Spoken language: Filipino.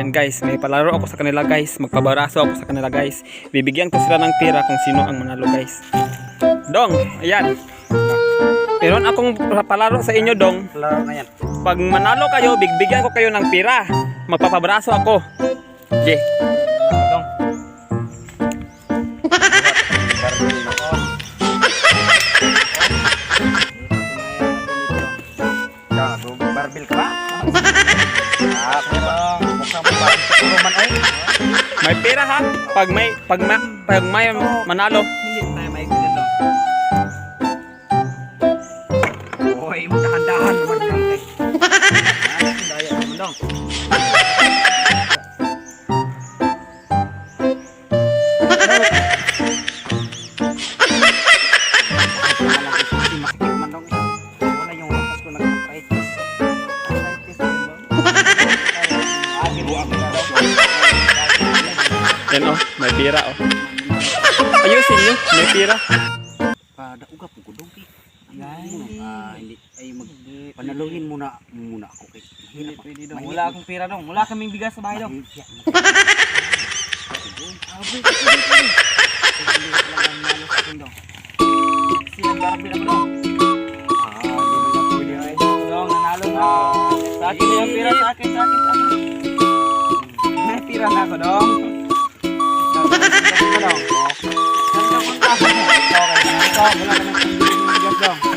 Ayan guys, may palaro ako sa kanila guys. Magpabaraso ako sa kanila guys. Bibigyan ko sila ng pera kung sino ang manalo guys. Dong, ayan. Meron akong palaro sa inyo dong. Palaro na yan. Pag manalo kayo, bibigyan ko kayo ng pera. Magpapabaraso ako. Okay. Dong. Barbil ka ba? Pero mukhang mabahan man ay. May pera ha. Pag may manalo. Hindi tayo maibigan dong. Oy, magdahan-dahan naman dong. Daya naman dong. Yan oh, may pera oh. Ayusin nyo, may pera. Pada uga po ko dong. Hindi ay panaluhin muna ako kay. Hindi pwede dong. Wala akong pera dong. Wala kaming bigas sa bahay dong. Silang barbil ako dong. Dong, nanalo na ako. Sa akin na yung pera, sa akin. May pera na ako dong. Saan ka punta? Okay, wala kaming bigas dong.